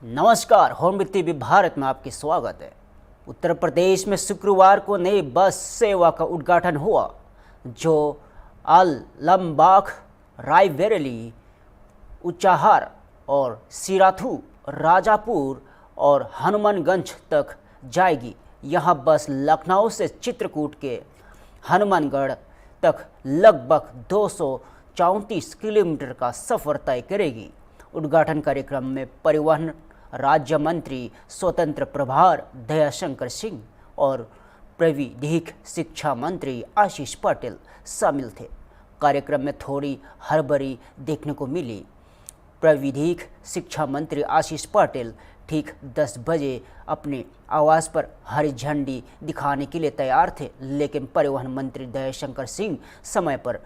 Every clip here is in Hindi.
नमस्कार, होम टीवी भारत में आपकी स्वागत है। उत्तर प्रदेश में शुक्रवार को नई बस सेवा का उद्घाटन हुआ, जो आलमबाग, रायबरेली, ऊंचाहार और सिराथू, राजापुर और हनुमानगंज तक जाएगी। यह बस लखनऊ से चित्रकूट के हनुमानगढ़ तक लगभग 234 किलोमीटर का सफर तय करेगी। उद्घाटन कार्यक्रम में परिवहन राज्य मंत्री स्वतंत्र प्रभार दयाशंकर सिंह और प्राविधिक शिक्षा मंत्री आशीष पटेल शामिल थे। कार्यक्रम में थोड़ी हड़बड़ी देखने को मिली। प्राविधिक शिक्षा मंत्री आशीष पटेल ठीक 10 बजे अपने आवास पर हरी झंडी दिखाने के लिए तैयार थे, लेकिन परिवहन मंत्री दयाशंकर सिंह समय पर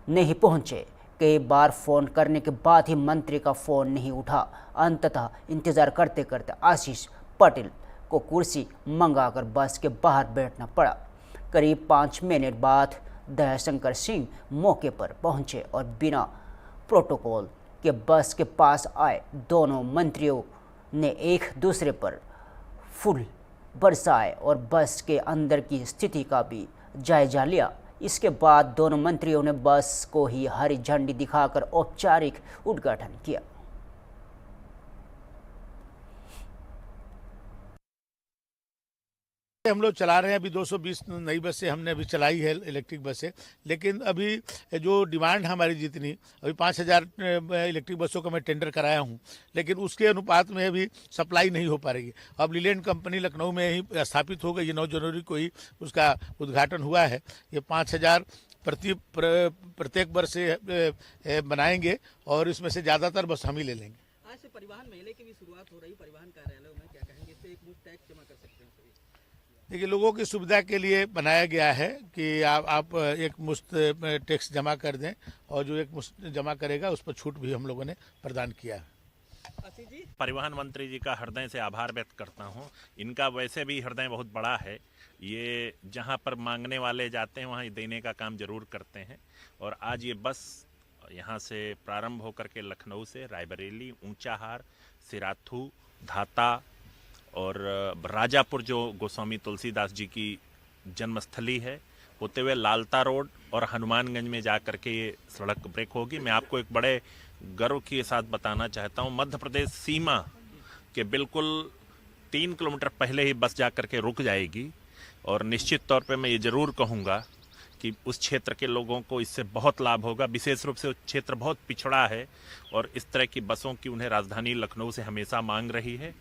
नहीं पहुंचे। कई बार फ़ोन करने के बाद ही मंत्री का फ़ोन नहीं उठा। अंततः इंतज़ार करते करते आशीष पटेल को कुर्सी मंगाकर बस के बाहर बैठना पड़ा। करीब 5 मिनट बाद दयाशंकर सिंह मौके पर पहुंचे और बिना प्रोटोकॉल के बस के पास आए। दोनों मंत्रियों ने एक दूसरे पर फूल बरसाए और बस के अंदर की स्थिति का भी जायजा लिया। इसके बाद दोनों मंत्रियों ने बस को ही हरी झंडी दिखाकर औपचारिक उद्घाटन किया। हम लोग चला रहे हैं। अभी 220 नई बसें हमने अभी चलाई है, इलेक्ट्रिक बसें। लेकिन अभी जो डिमांड हमारी जितनी, अभी 5000 इलेक्ट्रिक बसों का मैं टेंडर कराया हूं, लेकिन उसके अनुपात में अभी सप्लाई नहीं हो पा रही है। अब लीलैंड कंपनी लखनऊ में ही स्थापित हो गई है। 9 जनवरी को ही उसका उद्घाटन हुआ है। ये 5000 प्रत्येक वर्ष से बनाएंगे और इसमें से ज़्यादातर बस हम ही ले लेंगे। आज से परिवहन मेले की भी शुरुआत हो रही, परिवहन कार्यालयों में क्या कहेंगे? इससे एक मुफ्त टैक्स जमा कर सकते हैं सभी। देखिए, लोगों की सुविधा के लिए बनाया गया है कि आप एक मुश्त टैक्स जमा कर दें, और जो एक मुश्त जमा करेगा उस पर छूट भी हम लोगों ने प्रदान किया है। परिवहन मंत्री जी का हृदय से आभार व्यक्त करता हूं। इनका वैसे भी हृदय बहुत बड़ा है। ये जहां पर मांगने वाले जाते हैं वहां देने का काम जरूर करते हैं। और आज ये बस यहां से प्रारंभ होकर के लखनऊ से रायबरेली, ऊंचाहार, सिराथू, धाता और राजापुर, जो गोस्वामी तुलसीदास जी की जन्मस्थली है, होते हुए लालता रोड और हनुमानगंज में जा करके ये सड़क ब्रेक होगी। मैं आपको एक बड़े गर्व के साथ बताना चाहता हूँ, मध्य प्रदेश सीमा के बिल्कुल 3 किलोमीटर पहले ही बस जा करके रुक जाएगी। और निश्चित तौर पे मैं ये ज़रूर कहूँगा कि उस क्षेत्र के लोगों को इससे बहुत लाभ होगा। विशेष रूप से वो क्षेत्र बहुत पिछड़ा है और इस तरह की बसों की उन्हें राजधानी लखनऊ से हमेशा मांग रही है।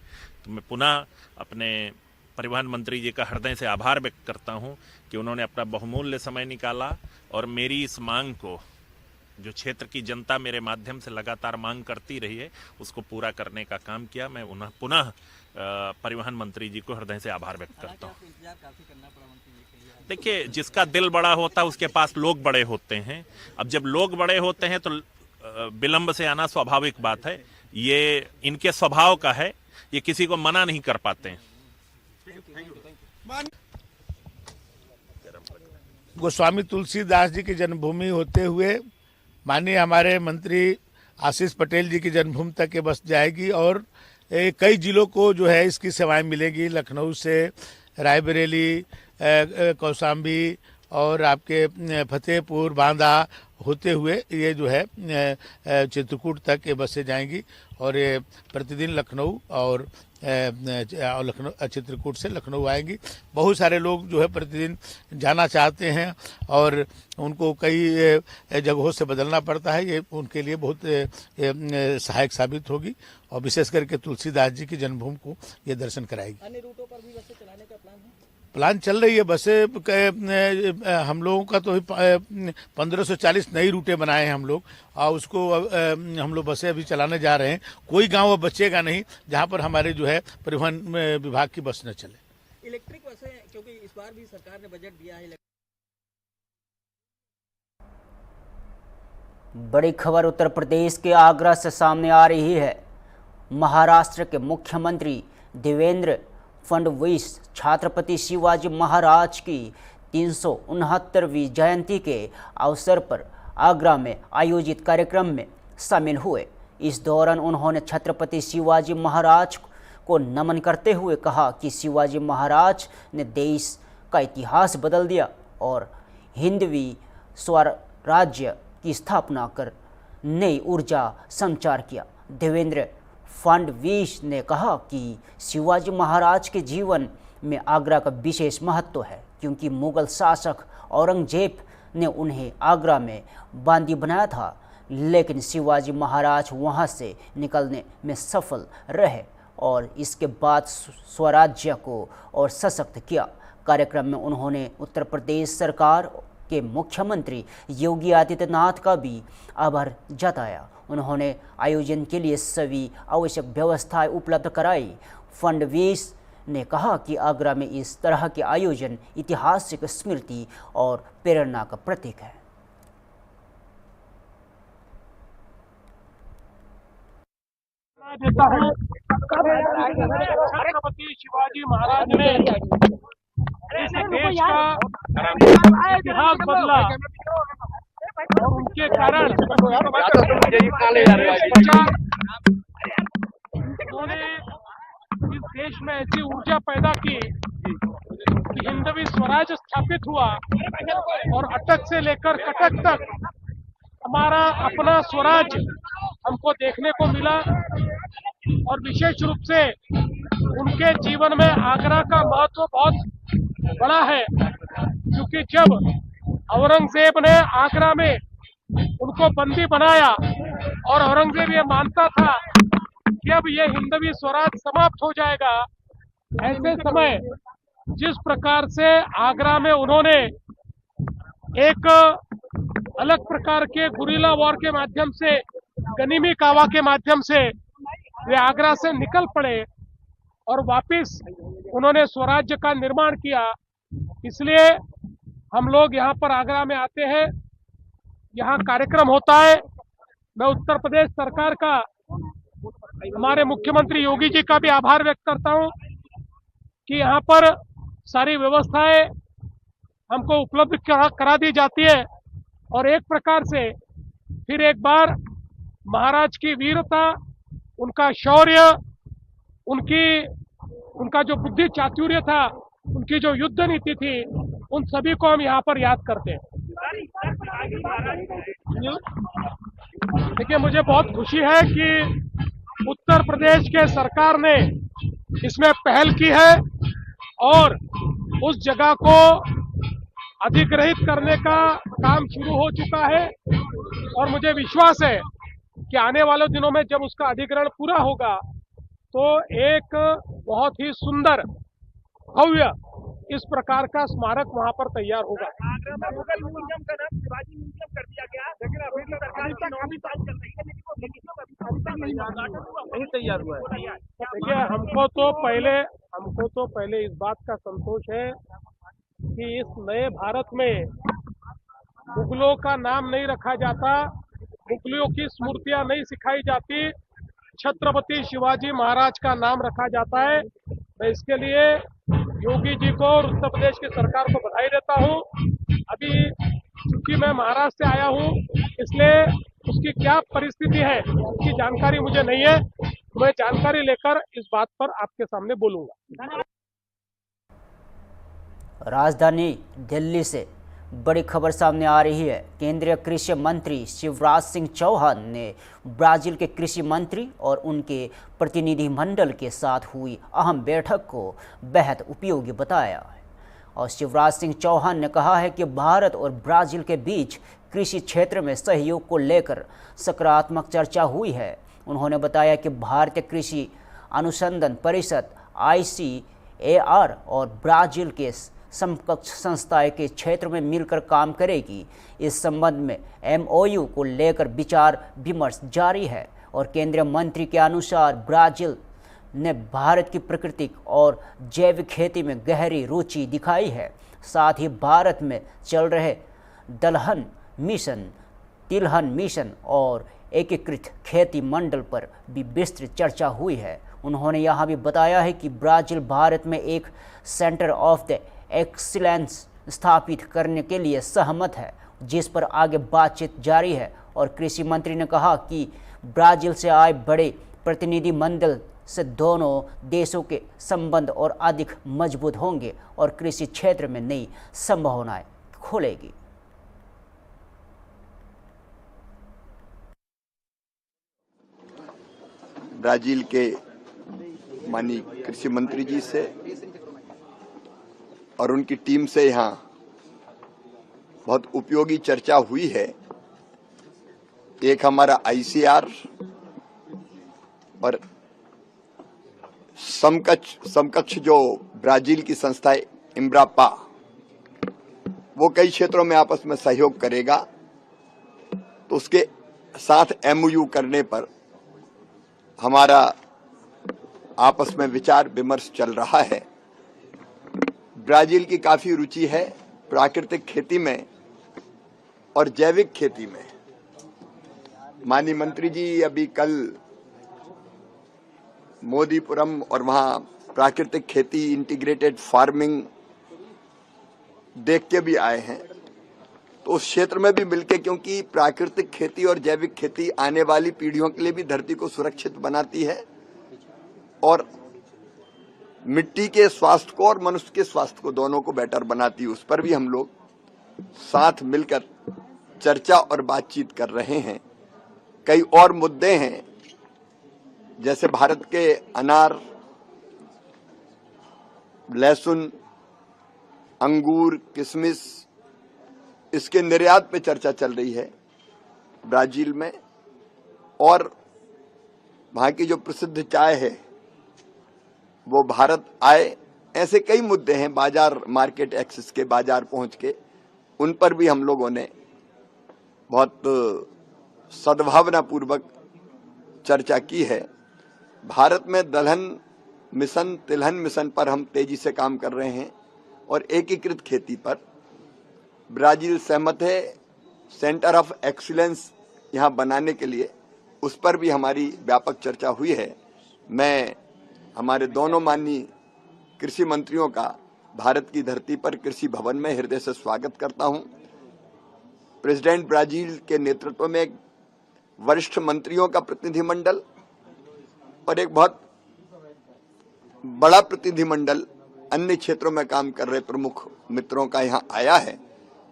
तो मैं पुनः अपने परिवहन मंत्री जी का हृदय से आभार व्यक्त करता हूं कि उन्होंने अपना बहुमूल्य समय निकाला और मेरी इस मांग को, जो क्षेत्र की जनता मेरे माध्यम से लगातार मांग करती रही है, उसको पूरा करने का काम किया। मैं उन्हें पुनः परिवहन मंत्री जी को हृदय से आभार व्यक्त करता हूँ। देखिए, जिसका दिल बड़ा होता है उसके पास लोग बड़े होते हैं। अब जब लोग बड़े होते हैं तो विलंब से आना स्वाभाविक बात है। ये इनके स्वभाव का है, ये किसी को मना नहीं कर पाते हैं। गोस्वामी तुलसीदास जी की जन्मभूमि होते हुए माननीय हमारे मंत्री आशीष पटेल जी की जन्मभूमि तक ये बस जाएगी और कई जिलों को जो है इसकी सेवाएं मिलेगी। लखनऊ से रायबरेली, कौशाम्बी और आपके फतेहपुर, बांदा होते हुए ये जो है चित्रकूट तक ये बसें जाएंगी। और ये प्रतिदिन लखनऊ और लखनऊ, चित्रकूट से लखनऊ आएंगी। बहुत सारे लोग जो है प्रतिदिन जाना चाहते हैं और उनको कई जगहों से बदलना पड़ता है। ये उनके लिए बहुत सहायक साबित होगी और विशेष करके तुलसीदास जी की जन्मभूमि को ये दर्शन कराएगी। अन्य रूटों पर भी बसें चलाने का प्लान चल रही है। बसें हम लोगों का तो 1540 नई रूटें बनाए हैं हम लोग, और उसको हम लोग बसें अभी चलाने जा रहे हैं। कोई गांव अब बचेगा नहीं जहां पर हमारे जो है परिवहन विभाग की बस न चले। इलेक्ट्रिक बसें, क्योंकि इस बार भी सरकार ने बजट दिया है। बड़ी खबर उत्तर प्रदेश के आगरा से सामने आ रही है। महाराष्ट्र के मुख्यमंत्री देवेंद्र फडणवीस छत्रपति शिवाजी महाराज की 369वीं जयंती के अवसर पर आगरा में आयोजित कार्यक्रम में शामिल हुए। इस दौरान उन्होंने छत्रपति शिवाजी महाराज को नमन करते हुए कहा कि शिवाजी महाराज ने देश का इतिहास बदल दिया और हिंदवी स्वराज्य की स्थापना कर नई ऊर्जा संचार किया। देवेंद्र फडणवीस ने कहा कि शिवाजी महाराज के जीवन में आगरा का विशेष महत्व है, क्योंकि मुगल शासक औरंगजेब ने उन्हें आगरा में बंदी बनाया था, लेकिन शिवाजी महाराज वहां से निकलने में सफल रहे और इसके बाद स्वराज्य को और सशक्त किया। कार्यक्रम में उन्होंने उत्तर प्रदेश सरकार के मुख्यमंत्री योगी आदित्यनाथ का भी आभार जताया। उन्होंने आयोजन के लिए सभी आवश्यक व्यवस्थाएं उपलब्ध कराई। फडणवीस ने कहा कि आगरा में इस तरह के आयोजन ऐतिहासिक स्मृति और प्रेरणा का प्रतीक है। देता हूँ छत्रपति शिवाजी महाराज ने इस देश का इतिहास बदला और उनके कारण उन्होंने इस देश में ऐसी ऊर्जा पैदा की कि हिंदवी स्वराज स्थापित हुआ और अटक से लेकर कटक तक हमारा अपना स्वराज हमको देखने को मिला। और विशेष रूप से उनके जीवन में आगरा का महत्व बहुत बड़ा है, क्योंकि जब औरंगजेब ने आगरा में उनको बंदी बनाया और औरंगजेब ये मानता था कि अब ये हिंदवी स्वराज समाप्त हो जाएगा, ऐसे समय जिस प्रकार से आगरा में उन्होंने एक अलग प्रकार के गुरिल्ला वॉर के माध्यम से, गनीमी कावा के माध्यम से वे आगरा से निकल पड़े और वापस उन्होंने स्वराज्य का निर्माण किया। इसलिए हम लोग यहाँ पर आगरा में आते हैं, यहाँ कार्यक्रम होता है। मैं उत्तर प्रदेश सरकार का, हमारे मुख्यमंत्री योगी जी का भी आभार व्यक्त करता हूँ कि यहाँ पर सारी व्यवस्थाएं हमको उपलब्ध करा दी जाती है और एक प्रकार से फिर एक बार महाराज की वीरता, उनका शौर्य, उनका जो बुद्धि चातुर्य था, उनकी जो युद्ध नीति थी, उन सभी को हम यहाँ पर याद करते हैं। देखिए, मुझे बहुत खुशी है कि उत्तर प्रदेश के सरकार ने इसमें पहल की है और उस जगह को अधिग्रहित करने का काम शुरू हो चुका है और मुझे विश्वास है कि आने वाले दिनों में जब उसका अधिग्रहण पूरा होगा तो एक बहुत ही सुंदर भव्य इस प्रकार का स्मारक वहां पर तैयार होगा। मुगल म्यूजियम का नाम शिवाजी म्यूजियम कर दिया गया, लेकिन अभी सरकार काफी साल चल रही है, नहीं तैयार हुआ है। देखिए, हमको तो पहले इस बात का संतोष है कि इस नए भारत में मुगलों का नाम नहीं रखा जाता, मुगलों की स्मृतियां नहीं सिखाई जाती, छत्रपति शिवाजी महाराज का नाम रखा जाता है। मैं इसके लिए योगी जी को और उत्तर प्रदेश की सरकार को बधाई देता हूं। अभी चूंकि मैं महाराष्ट्र से आया हूं, इसलिए उसकी क्या परिस्थिति है उसकी जानकारी मुझे नहीं है, मैं जानकारी लेकर इस बात पर आपके सामने बोलूंगा। राजधानी दिल्ली से बड़ी खबर सामने आ रही है। केंद्रीय कृषि मंत्री शिवराज सिंह चौहान ने ब्राजील के कृषि मंत्री और उनके प्रतिनिधिमंडल के साथ हुई अहम बैठक को बेहद उपयोगी बताया है। और शिवराज सिंह चौहान ने कहा है कि भारत और ब्राजील के बीच कृषि क्षेत्र में सहयोग को लेकर सकारात्मक चर्चा हुई है। उन्होंने बताया कि भारतीय कृषि अनुसंधान परिषद ICAR और ब्राजील के समकक्ष संस्थाएं के क्षेत्र में मिलकर काम करेगी। इस संबंध में MOU को लेकर विचार विमर्श जारी है और केंद्रीय मंत्री के अनुसार ब्राजील ने भारत की प्राकृतिक और जैविक खेती में गहरी रुचि दिखाई है। साथ ही भारत में चल रहे दलहन मिशन, तिलहन मिशन और एकीकृत खेती मंडल पर भी विस्तृत चर्चा हुई है। उन्होंने यहाँ भी बताया है कि ब्राजील भारत में एक सेंटर ऑफ द एक्सीलेंस स्थापित करने के लिए सहमत है, जिस पर आगे बातचीत जारी है। और कृषि मंत्री ने कहा कि ब्राजील से आए बड़े प्रतिनिधिमंडल से दोनों देशों के संबंध और अधिक मजबूत होंगे और कृषि क्षेत्र में नई संभावनाएं खोलेगी। ब्राजील के माननीय कृषि मंत्री जी से और उनकी टीम से यहाँ बहुत उपयोगी चर्चा हुई है। एक हमारा आईसीआर और समकक्ष जो ब्राजील की संस्था है इम्ब्रापा, वो कई क्षेत्रों में आपस में सहयोग करेगा, तो उसके साथ एमओयू करने पर हमारा आपस में विचार विमर्श चल रहा है। ब्राजील की काफी रुचि है प्राकृतिक खेती में और जैविक खेती में। माननीय मंत्री जी अभी कल मोदीपुरम और वहां प्राकृतिक खेती इंटीग्रेटेड फार्मिंग देख के भी आए हैं, तो उस क्षेत्र में भी मिलके, क्योंकि प्राकृतिक खेती और जैविक खेती आने वाली पीढ़ियों के लिए भी धरती को सुरक्षित बनाती है और मिट्टी के स्वास्थ्य को और मनुष्य के स्वास्थ्य को दोनों को बेटर बनाती है। उस पर भी हम लोग साथ मिलकर चर्चा और बातचीत कर रहे हैं। कई और मुद्दे हैं, जैसे भारत के अनार, लहसुन, अंगूर, किशमिश, इसके निर्यात पे चर्चा चल रही है ब्राजील में, और वहां की जो प्रसिद्ध चाय है वो भारत आए। ऐसे कई मुद्दे हैं, बाजार, मार्केट एक्सेस के, बाजार पहुंच के, उन पर भी हम लोगों ने बहुत सद्भावना पूर्वक चर्चा की है। भारत में दलहन मिशन, तिलहन मिशन पर हम तेजी से काम कर रहे हैं और एकीकृत खेती पर ब्राजील सहमत है। सेंटर ऑफ एक्सीलेंस यहां बनाने के लिए, उस पर भी हमारी व्यापक चर्चा हुई है। मैं हमारे दोनों माननीय कृषि मंत्रियों का भारत की धरती पर कृषि भवन में हृदय से स्वागत करता हूं। प्रेसिडेंट ब्राजील के नेतृत्व में एक वरिष्ठ मंत्रियों का प्रतिनिधिमंडल और एक बहुत बड़ा प्रतिनिधिमंडल अन्य क्षेत्रों में काम कर रहे प्रमुख मित्रों का यहां आया है।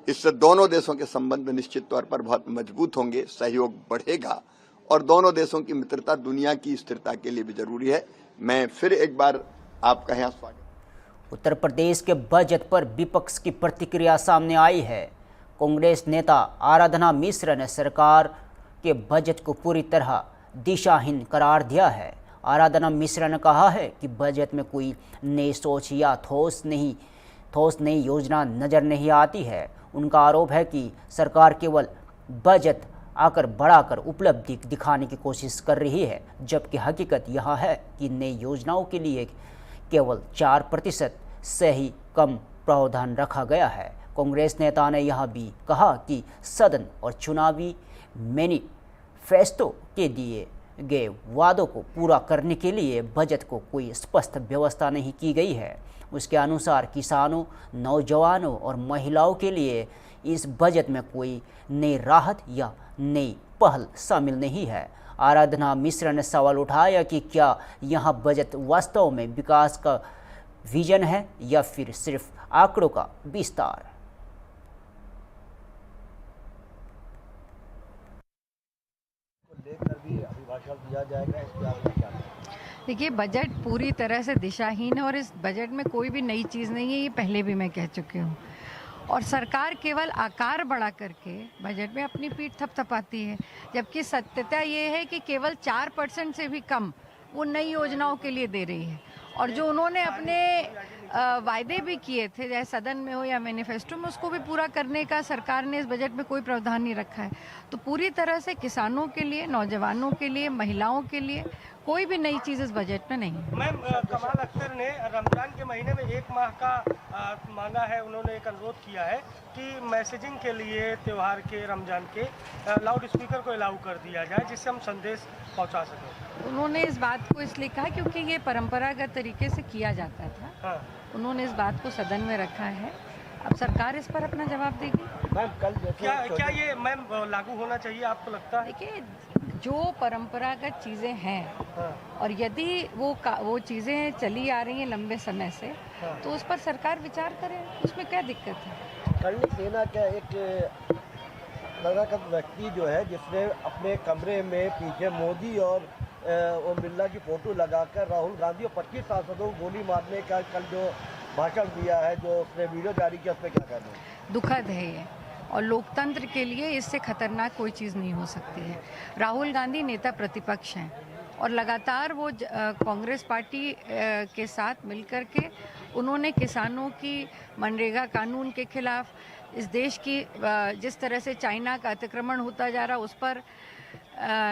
इससे दोनों देशों के संबंध निश्चित तौर पर बहुत मजबूत होंगे, सहयोग बढ़ेगा और दोनों देशों की मित्रता दुनिया की स्थिरता के लिए भी जरूरी है। मैं फिर एक बार आपका यहाँ स्वागत। उत्तर प्रदेश के बजट पर विपक्ष की प्रतिक्रिया सामने आई है। कांग्रेस नेता आराधना मिश्रा ने सरकार के बजट को पूरी तरह दिशाहीन करार दिया है। आराधना मिश्रा ने कहा है कि बजट में कोई नई सोच या ठोस नई योजना नजर नहीं आती है। उनका आरोप है कि सरकार केवल बजट आकर बढ़ाकर उपलब्धि दिखाने की कोशिश कर रही है, जबकि हकीकत यह है कि नई योजनाओं के लिए केवल 4% से ही कम प्रावधान रखा गया है। कांग्रेस नेता ने यह भी कहा कि सदन और चुनावी मैनिफेस्टो के दिए गए वादों को पूरा करने के लिए बजट को कोई स्पष्ट व्यवस्था नहीं की गई है। उसके अनुसार किसानों, नौजवानों और महिलाओं के लिए इस बजट में कोई नई राहत या नई पहल शामिल नहीं है। आराधना मिश्रा ने सवाल उठाया कि क्या यह बजट वास्तव में विकास का विजन है या फिर सिर्फ आंकड़ों का विस्तार। देखिए, बजट पूरी तरह से दिशाहीन है और इस बजट में कोई भी नई चीज़ नहीं है, ये पहले भी मैं कह चुकी हूँ। और सरकार केवल आकार बढ़ा करके बजट में अपनी पीठ थपथपाती है, जबकि सत्यता ये है कि केवल 4% से भी कम वो नई योजनाओं के लिए दे रही है। और जो उन्होंने अपने वायदे भी किए थे, चाहे सदन में हो या मैनिफेस्टो में, उसको भी पूरा करने का सरकार ने इस बजट में कोई प्रावधान नहीं रखा है। तो पूरी तरह से किसानों के लिए, नौजवानों के लिए, महिलाओं के लिए कोई भी नई चीज़ इस बजट में नहीं है। मैम, कमाल अख्तर ने रमजान के महीने में 1 माह का मांगा है, उन्होंने एक अनुरोध किया है कि मैसेजिंग के लिए त्यौहार के, रमजान के लाउड स्पीकर को अलाउ कर दिया जाए, जिससे हम संदेश पहुंचा सकें। उन्होंने इस बात को इसलिए कहा क्योंकि ये परंपरागत तरीके से किया जाता था। हाँ। उन्होंने इस बात को सदन में रखा है, अब सरकार इस पर अपना जवाब देगी। मैम, क्या ये मैम लागू होना चाहिए, आपको लगता है? देखिए, जो परंपरागत चीज़ें हैं और यदि वो चीज़ें चली आ रही हैं लंबे समय से, तो उस पर सरकार विचार करे, उसमें क्या दिक्कत है। सैनिक सेना का एक तथाकथित व्यक्ति जो है, जिसने अपने कमरे में पीछे मोदी और ओम बिरला की फोटो लगाकर राहुल गांधी और 25 सांसदों को गोली मारने का कल जो भाषण दिया है, जो उसने वीडियो जारी किया, उस पर क्या कहना है? दुखद है ये, और लोकतंत्र के लिए इससे खतरनाक कोई चीज़ नहीं हो सकती है। राहुल गांधी नेता प्रतिपक्ष हैं और लगातार वो कांग्रेस पार्टी के साथ मिलकर के उन्होंने किसानों की मनरेगा कानून के खिलाफ, इस देश की जिस तरह से चाइना का अतिक्रमण होता जा रहा, उस पर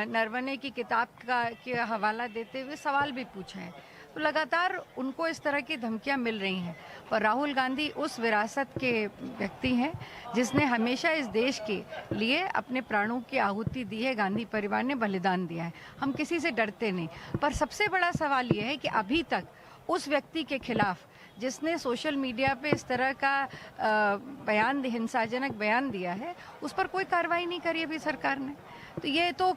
नरवणे की किताब का हवाला देते हुए सवाल भी पूछे हैं। तो लगातार उनको इस तरह की धमकियां मिल रही हैं, पर राहुल गांधी उस विरासत के व्यक्ति हैं जिसने हमेशा इस देश के लिए अपने प्राणों की आहुति दी है। गांधी परिवार ने बलिदान दिया है, हम किसी से डरते नहीं। पर सबसे बड़ा सवाल यह है कि अभी तक उस व्यक्ति के खिलाफ जिसने सोशल मीडिया पे इस तरह का बयान, हिंसाजनक बयान दिया है, उस पर कोई कार्रवाई नहीं करी अभी सरकार ने। तो ये तो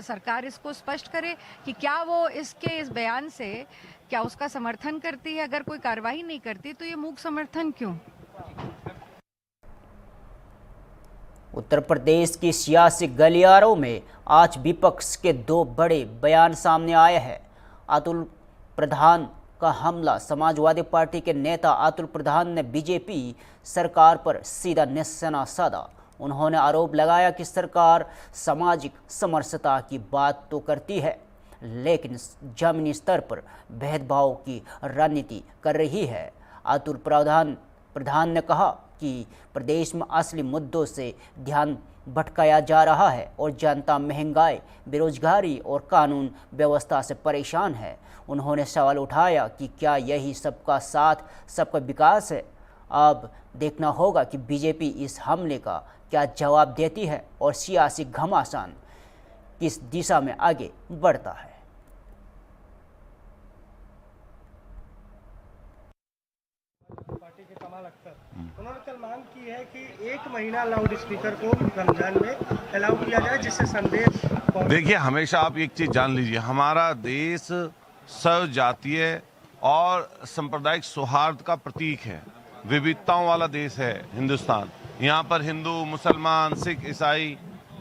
सरकार इसको स्पष्ट करे कि क्या वो इस बयान से क्या उसका समर्थन करती है। अगर कोई कार्रवाई नहीं करती तो ये मूक समर्थन क्यों। उत्तर प्रदेश की सियासी गलियारों में आज विपक्ष के दो बड़े बयान सामने आए हैं। अतुल प्रधान का हमला। समाजवादी पार्टी के नेता अतुल प्रधान ने बीजेपी सरकार पर सीधा निशाना साधा। उन्होंने आरोप लगाया कि सरकार सामाजिक समरसता की बात तो करती है, लेकिन जमीनी स्तर पर भेदभाव की रणनीति कर रही है। अतुल प्रधान ने कहा कि प्रदेश में असली मुद्दों से ध्यान भटकाया जा रहा है और जनता महंगाई, बेरोजगारी और कानून व्यवस्था से परेशान है। उन्होंने सवाल उठाया कि क्या यही सबका साथ, सबका विकास है। अब देखना होगा कि बीजेपी इस हमले का क्या जवाब देती है और सियासी घमासान किस दिशा में आगे बढ़ता है। पार्टी के कमाल अख्तर, उन्होंने कल मांग की है कि 1 महीना लाउड स्पीकर को रमजान में अलाउ किया जाए, जिससे संदेश। देखिए, हमेशा आप एक चीज जान लीजिए, हमारा देश सर्व जातीय और सांप्रदायिक सौहार्द का प्रतीक है। विविधताओं वाला देश है हिंदुस्तान। यहाँ पर हिंदू, मुसलमान, सिख, ईसाई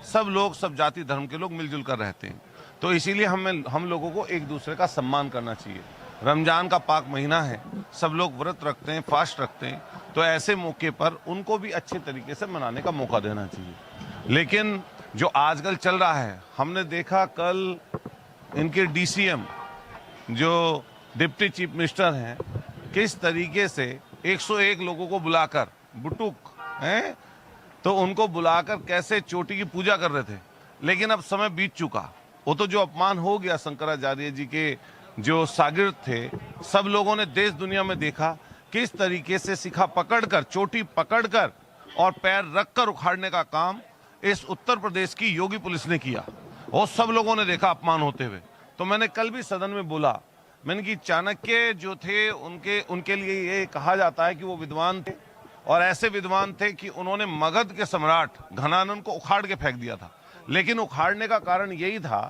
सब लोग, सब जाति धर्म के लोग मिलजुल कर रहते हैं। तो इसीलिए हम लोगों को एक दूसरे का सम्मान करना चाहिए। रमजान का पाक महीना है, सब लोग व्रत रखते हैं, फास्ट रखते हैं, तो ऐसे मौके पर उनको भी अच्छे तरीके से मनाने का मौका देना चाहिए। लेकिन जो आजकल चल रहा है, हमने देखा कल इनके डीसीएम जो डिप्टी चीफ मिनिस्टर हैं, किस तरीके से 101 लोगों को बुलाकर, बुटुक हैं, तो उनको बुलाकर कैसे चोटी की पूजा कर रहे थे। लेकिन अब समय बीत चुका, वो तो जो अपमान हो गया शंकराचार्य जी के जो शागिर्द थे, सब लोगों ने देश दुनिया में देखा किस तरीके से शिखा पकड़कर, चोटी पकड़कर और पैर रखकर उखाड़ने का काम इस उत्तर प्रदेश की योगी पुलिस ने किया। वो सब लोगों ने देखा अपमान होते हुए। तो मैंने कल भी सदन में बोला, मैंने कि चाणक्य जो थे उनके लिए ये कहा जाता है कि वो विद्वान थे, और ऐसे विद्वान थे कि उन्होंने मगध के सम्राट घनानंद को उखाड़ के फेंक दिया था। लेकिन उखाड़ने का कारण यही था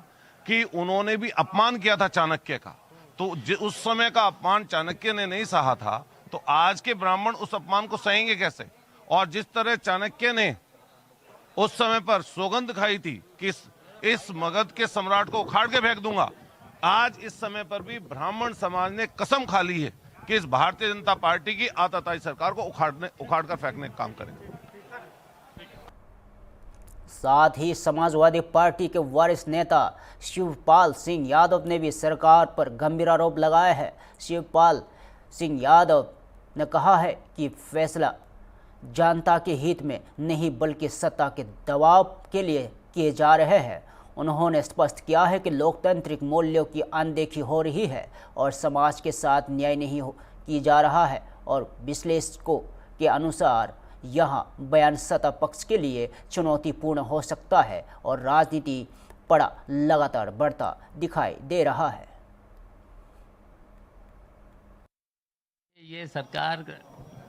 कि उन्होंने भी अपमान किया था चाणक्य का। तो उस समय का अपमान चाणक्य ने नहीं सहा था, तो आज के ब्राह्मण उस अपमान को सहेंगे कैसे। और जिस तरह चाणक्य ने उस समय पर सौगंध खाई थी कि इस मगध के सम्राट को उखाड़ के फेंक दूंगा, आज इस समय पर भी ब्राह्मण समाज ने कसम खा ली है कि इस भारतीय जनता पार्टी की आताताई सरकार को उखाड़ कर फेंकने का काम करेंगे। साथ ही समाजवादी पार्टी के वरिष्ठ नेता शिवपाल सिंह यादव ने भी सरकार पर गंभीर आरोप लगाया है। शिवपाल सिंह यादव ने कहा है कि फैसला जनता के हित में नहीं बल्कि सत्ता के दबाव के लिए किए जा रहे हैं। उन्होंने स्पष्ट किया है कि लोकतांत्रिक मूल्यों की अनदेखी हो रही है और समाज के साथ न्याय नहीं की जा रहा है, और विश्लेषकों के अनुसार यहाँ बयान सत्ता पक्ष के लिए चुनौतीपूर्ण हो सकता है और राजनीति पड़ा लगातार बढ़ता दिखाई दे रहा है। ये सरकार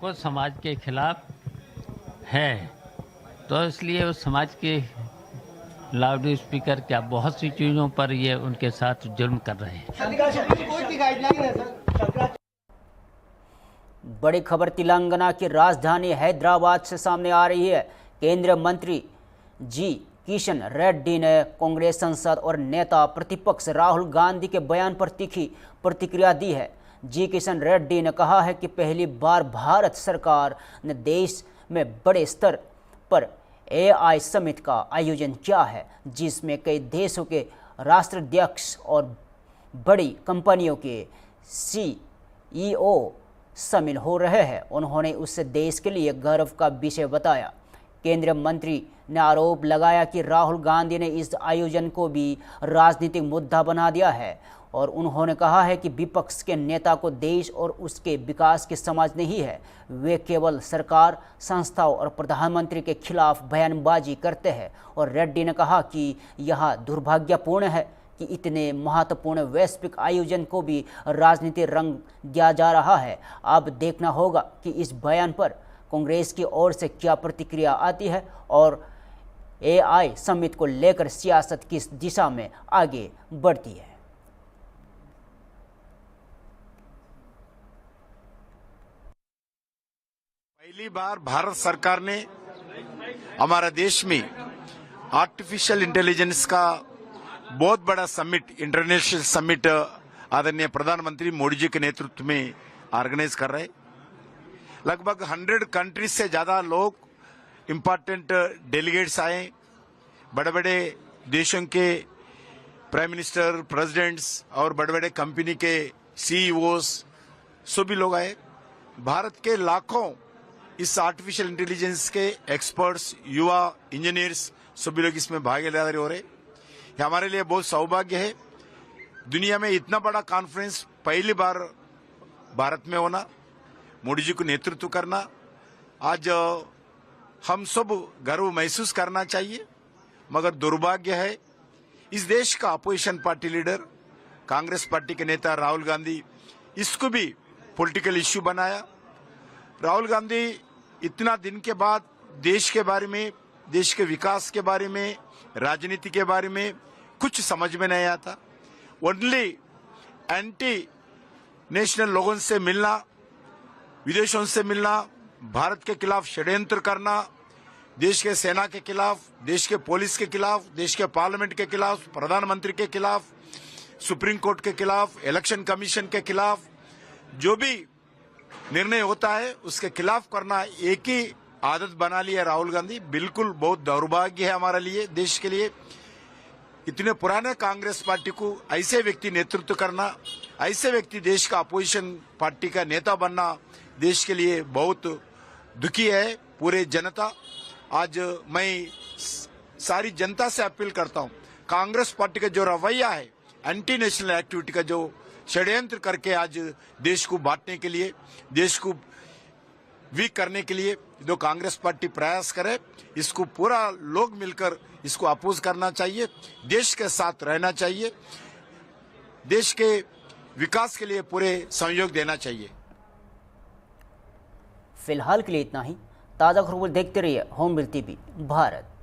को समाज के खिलाफ है, तो इसलिए उस समाज के लाउड स्पीकर क्या बहुत सी चीज़ों पर ये उनके साथ जुल्म कर रहे हैं। बड़ी खबर तेलंगाना की राजधानी हैदराबाद से सामने आ रही है। केंद्रीय मंत्री जी किशन रेड्डी ने कांग्रेस सांसद और नेता प्रतिपक्ष राहुल गांधी के बयान पर तीखी प्रतिक्रिया दी है। जी किशन रेड्डी ने कहा है कि पहली बार भारत सरकार ने देश में बड़े स्तर पर AI समिट का आयोजन किया है, जिसमें कई देशों के राष्ट्राध्यक्ष और बड़ी कंपनियों के CEO शामिल हो रहे हैं। उन्होंने उसे देश के लिए गर्व का विषय बताया। केंद्रीय मंत्री ने आरोप लगाया कि राहुल गांधी ने इस आयोजन को भी राजनीतिक मुद्दा बना दिया है और उन्होंने कहा है कि विपक्ष के नेता को देश और उसके विकास की समझ नहीं है। वे केवल सरकार, संस्थाओं और प्रधानमंत्री के खिलाफ बयानबाजी करते हैं। और रेड्डी ने कहा कि यह दुर्भाग्यपूर्ण है कि इतने महत्वपूर्ण वैश्विक आयोजन को भी राजनीतिक रंग दिया जा रहा है। अब देखना होगा कि इस बयान पर कांग्रेस की ओर से क्या प्रतिक्रिया आती है और AI समिट को लेकर सियासत किस दिशा में आगे बढ़ती है। पहली बार भारत सरकार ने हमारा देश में आर्टिफिशियल इंटेलिजेंस का बहुत बड़ा समिट, इंटरनेशनल समिट आदरणीय प्रधानमंत्री मोदी जी के नेतृत्व में ऑर्गेनाइज कर रहे। लगभग 100 कंट्रीज से ज्यादा लोग, इम्पोर्टेंट डेलीगेट्स आए, बड़े बड़े देशों के प्राइम मिनिस्टर, प्रेसिडेंट्स और बड़े बड़े कंपनी के CEOs सभी लोग आए। भारत के लाखों इस आर्टिफिशियल इंटेलिजेंस के एक्सपर्ट्स, युवा इंजीनियर्स सभी लोग इसमें भागीदारी हो रहे। ये हमारे लिए बहुत सौभाग्य है। दुनिया में इतना बड़ा कॉन्फ्रेंस पहली बार भारत में होना, मोदी जी को नेतृत्व करना, आज हम सब गर्व महसूस करना चाहिए। मगर दुर्भाग्य है, इस देश का opposition party leader, Congress party के नेता राहुल गांधी, इसको भी पॉलिटिकल इश्यू बनाया। राहुल गांधी इतना दिन के बाद देश के बारे में, देश के विकास के बारे में, राजनीति के बारे में कुछ समझ में नहीं आता। ओनली एंटी नेशनल लोगों से मिलना, विदेशों से मिलना, भारत के खिलाफ षड्यंत्र करना, देश के सेना के खिलाफ, देश के पुलिस के खिलाफ, देश के पार्लियामेंट के खिलाफ, प्रधानमंत्री के खिलाफ, सुप्रीम कोर्ट के खिलाफ, इलेक्शन कमीशन के खिलाफ, जो भी निर्णय होता है उसके खिलाफ करना एक ही आदत बना ली है राहुल गांधी। बिल्कुल बहुत दुर्भाग्य है हमारे लिए, देश के लिए। इतने पुराने कांग्रेस पार्टी को ऐसे व्यक्ति नेतृत्व करना, ऐसे व्यक्ति देश का अपोजिशन पार्टी का नेता बनना देश के लिए बहुत दुखी है पूरे जनता। आज मैं सारी जनता से अपील करता हूं, कांग्रेस पार्टी का जो रवैया है, एंटी नेशनल एक्टिविटी का जो षड्यंत्र करके आज देश को बांटने के लिए, देश को वीक करने के लिए जो कांग्रेस पार्टी प्रयास करे, इसको पूरा लोग मिलकर इसको अपोज करना चाहिए, देश के साथ रहना चाहिए, देश के विकास के लिए पूरे सहयोग देना चाहिए। फिलहाल के लिए इतना ही। ताज़ा खबरों देखते रहिए होमबिल TV भारत।